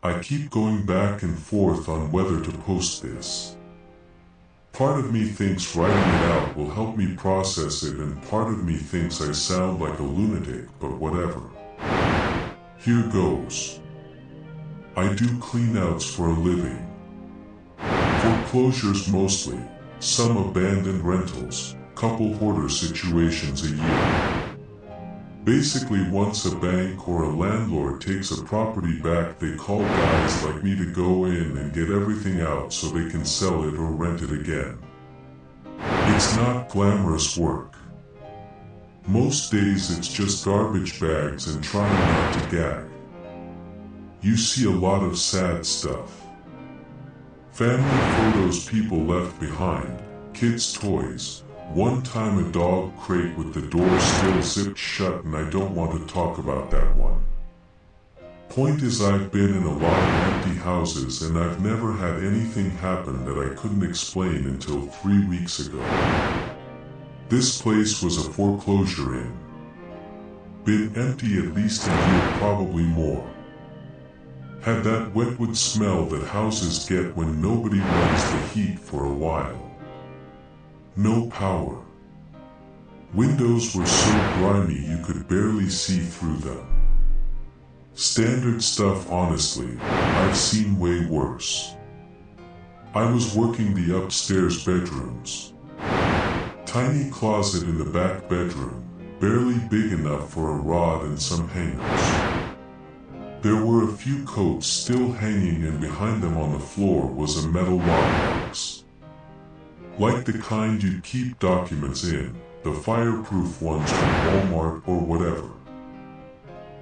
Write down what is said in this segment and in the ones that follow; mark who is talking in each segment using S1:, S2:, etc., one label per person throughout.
S1: I keep going back and forth on whether to post this. Part of me thinks writing it out will help me process it, and part of me thinks I sound like a lunatic, but whatever. Here goes. I do cleanouts for a living. Foreclosures mostly, some abandoned rentals, couple hoarder situations a year. Basically, once a bank or a landlord takes a property back, they call guys like me to go in and get everything out so they can sell it or rent it again. It's not glamorous work. Most days it's just garbage bags and trying not to gag. You see a lot of sad stuff. Family photos people left behind, kids' toys. One time a dog crate with the door still zipped shut, and I don't want to talk about that one. Point is, I've been in a lot of empty houses and I've never had anything happen that I couldn't explain until 3 weeks ago. This place was a foreclosure in. Been empty at least a year, probably more. Had that wetwood smell that houses get when nobody runs the heat for a while. No power. Windows were so grimy you could barely see through them. Standard stuff, honestly. I've seen way worse. I was working the upstairs bedrooms. Tiny closet in the back bedroom, barely big enough for a rod and some hangers. There were a few coats still hanging, and behind them on the floor was a metal lockbox. Like the kind you'd keep documents in, the fireproof ones from Walmart or whatever.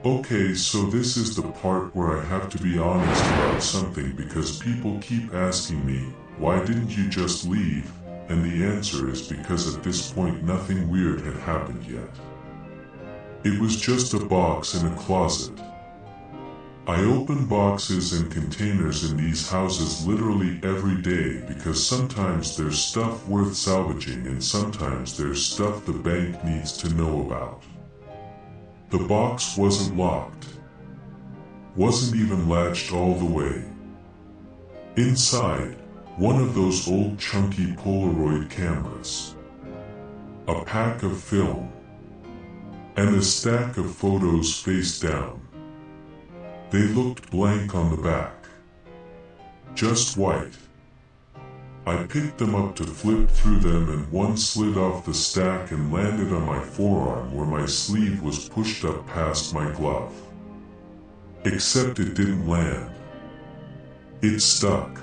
S1: Okay, so this is the part where I have to be honest about something, because people keep asking me, why didn't you just leave? And the answer is because at this point nothing weird had happened yet. It was just a box in a closet. I open boxes and containers in these houses literally every day, because sometimes there's stuff worth salvaging and sometimes there's stuff the bank needs to know about. The box wasn't locked. Wasn't even latched all the way. Inside, one of those old chunky Polaroid cameras. A pack of film. And a stack of photos face down. They looked blank on the back. Just white. I picked them up to flip through them, and one slid off the stack and landed on my forearm where my sleeve was pushed up past my glove. Except it didn't land. It stuck.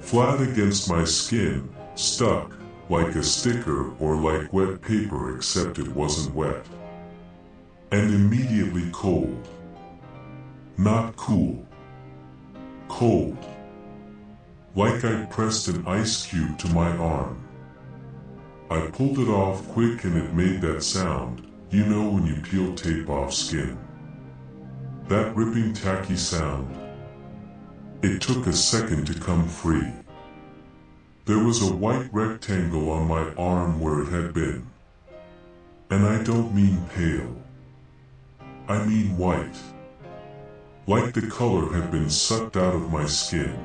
S1: Flat against my skin, stuck, like a sticker or like wet paper, except it wasn't wet. And immediately cold. Not cool. Cold. Like I'd pressed an ice cube to my arm. I pulled it off quick and it made that sound, you know when you peel tape off skin. That ripping tacky sound. It took a second to come free. There was a white rectangle on my arm where it had been. And I don't mean pale. I mean white. Like the color had been sucked out of my skin.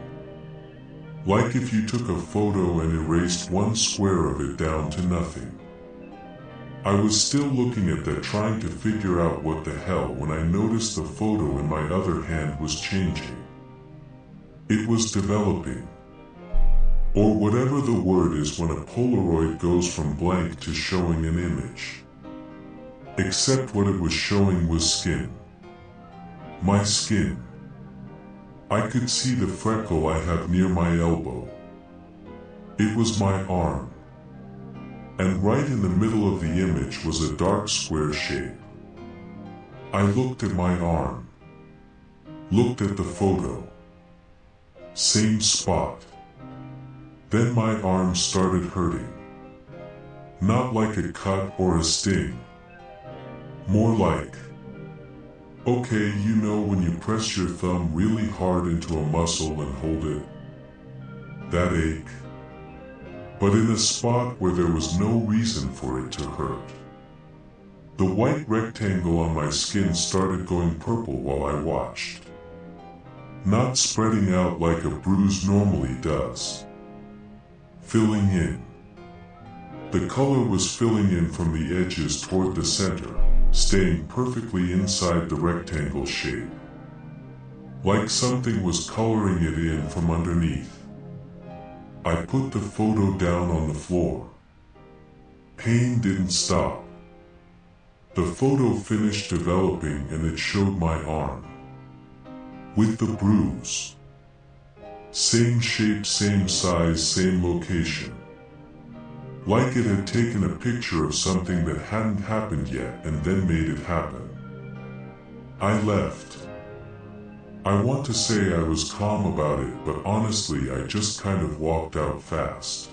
S1: Like if you took a photo and erased one square of it down to nothing. I was still looking at that, trying to figure out what the hell, when I noticed the photo in my other hand was changing. It was developing. Or whatever the word is when a Polaroid goes from blank to showing an image. Except what it was showing was skin. My skin. I could see the freckle I have near my elbow. It was my arm. And right in the middle of the image was a dark square shape. I looked at my arm. Looked at the photo. Same spot. Then my arm started hurting. Not like a cut or a sting. More like, okay, you know when you press your thumb really hard into a muscle and hold it? That ache. But in a spot where there was no reason for it to hurt. The white rectangle on my skin started going purple while I watched. not spreading out like a bruise normally does. Filling in. The color was filling in from the edges toward the center, staying perfectly inside the rectangle shape. Like something was coloring it in from underneath. I put the photo down on the floor. Pain didn't stop. The photo finished developing and it showed my arm. With the bruise. Same shape, same size, same location. Like it had taken a picture of something that hadn't happened yet and then made it happen. I left. I want to say I was calm about it, but honestly I just kind of walked out fast.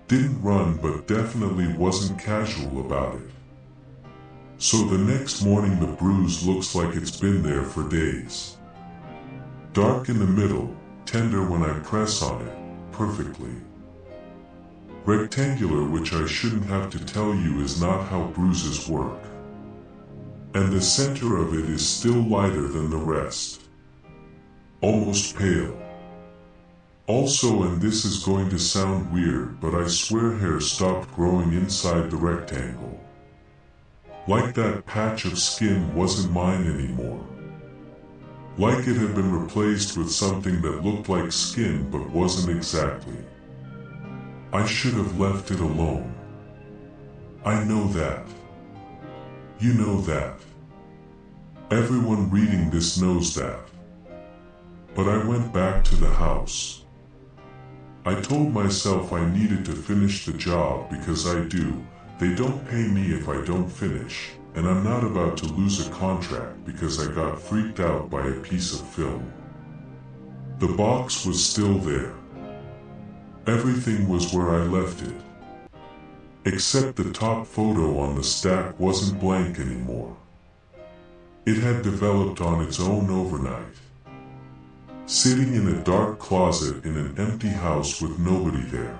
S1: Didn't run, but definitely wasn't casual about it. So the next morning the bruise looks like it's been there for days. Dark in the middle, tender when I press on it, perfectly. Rectangular, which I shouldn't have to tell you is not how bruises work. And the center of it is still lighter than the rest. Almost pale. Also, and this is going to sound weird, but I swear hair stopped growing inside the rectangle. Like that patch of skin wasn't mine anymore. Like it had been replaced with something that looked like skin but wasn't exactly. I should have left it alone. I know that. You know that. Everyone reading this knows that. But I went back to the house. I told myself I needed to finish the job because I do. They don't pay me if I don't finish, and I'm not about to lose a contract because I got freaked out by a piece of film. The box was still there. Everything was where I left it. Except the top photo on the stack wasn't blank anymore. It had developed on its own overnight. Sitting in a dark closet in an empty house with nobody there.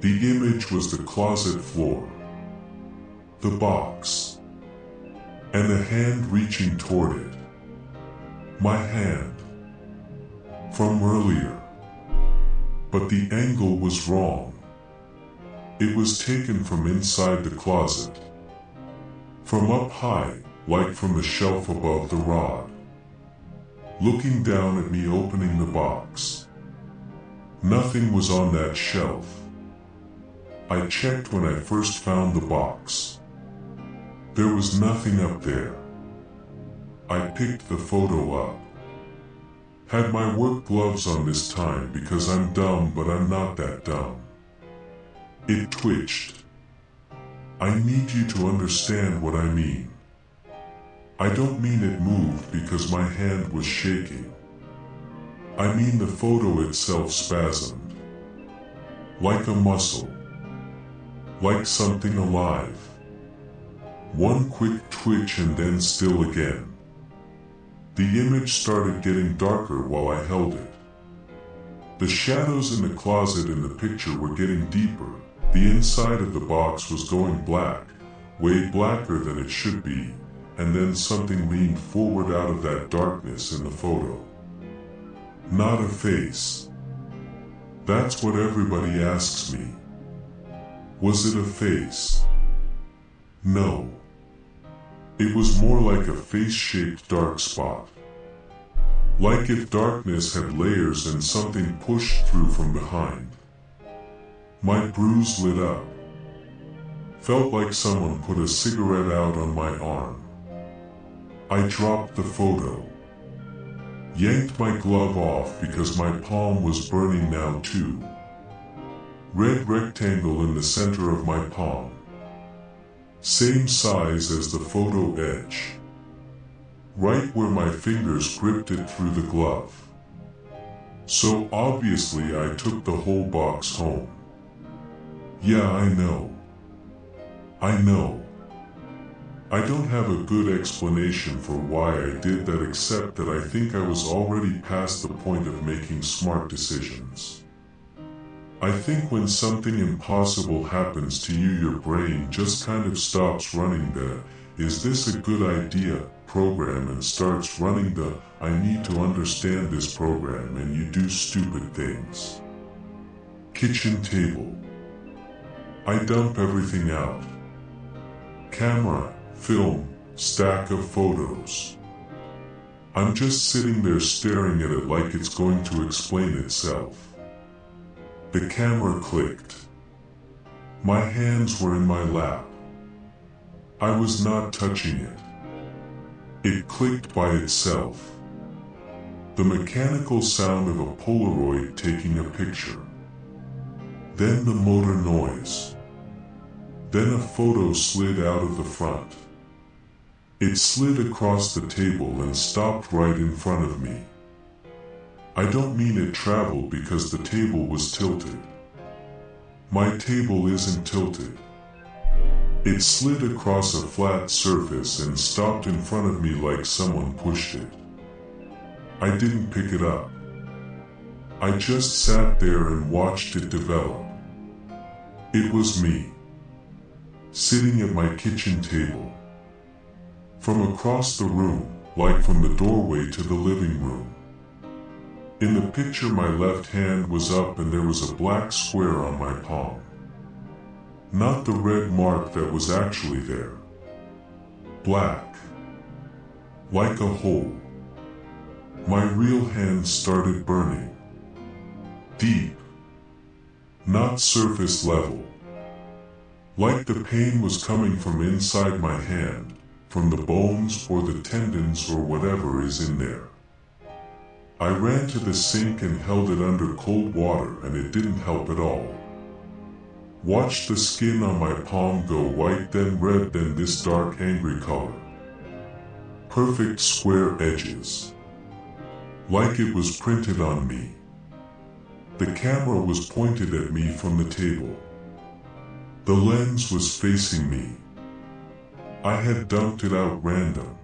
S1: The image was the closet floor. The box. And a hand reaching toward it. My hand. From earlier. But the angle was wrong. It was taken from inside the closet. From up high, like from the shelf above the rod. Looking down at me opening the box. Nothing was on that shelf. I checked when I first found the box. There was nothing up there. I picked the photo up. Had my work gloves on this time because I'm dumb, but I'm not that dumb. It twitched. I need you to understand what I mean. I don't mean it moved because my hand was shaking. I mean the photo itself spasmed. Like a muscle. Like something alive. One quick twitch and then still again. The image started getting darker while I held it. The shadows in the closet in the picture were getting deeper. The inside of the box was going black, way blacker than it should be, and then something leaned forward out of that darkness in the photo. Not a face. That's what everybody asks me. Was it a face? No. It was more like a face-shaped dark spot. Like if darkness had layers and something pushed through from behind. My bruise lit up. Felt like someone put a cigarette out on my arm. I dropped the photo. Yanked my glove off because my palm was burning now too. Red rectangle in the center of my palm. Same size as the photo edge. Right where my fingers gripped it through the glove. So obviously I took the whole box home. Yeah, I know. I know. I don't have a good explanation for why I did that except that I think I was already past the point of making smart decisions. I think when something impossible happens to you, your brain just kind of stops running the, is this a good idea, program and starts running the I need to understand this program and you do stupid things. Kitchen table. I dump everything out. Camera, film, stack of photos. I'm just sitting there staring at it like it's going to explain itself. The camera clicked. My hands were in my lap. I was not touching it. It clicked by itself. The mechanical sound of a Polaroid taking a picture. Then the motor noise. Then a photo slid out of the front. It slid across the table and stopped right in front of me. I don't mean it traveled because the table was tilted. My table isn't tilted. It slid across a flat surface and stopped in front of me like someone pushed it. I didn't pick it up. I just sat there and watched it develop. It was me, sitting at my kitchen table. From across the room, like from the doorway to the living room. In the picture, my left hand was up and there was a black square on my palm. Not the red mark that was actually there. Black. Like a hole. My real hand started burning. Deep. Not surface level. Like the pain was coming from inside my hand, from the bones or the tendons or whatever is in there. I ran to the sink and held it under cold water and it didn't help at all. Watched the skin on my palm go white, then red, then this dark angry color. Perfect square edges. Like it was printed on me. The camera was pointed at me from the table. The lens was facing me. I had dumped it out random.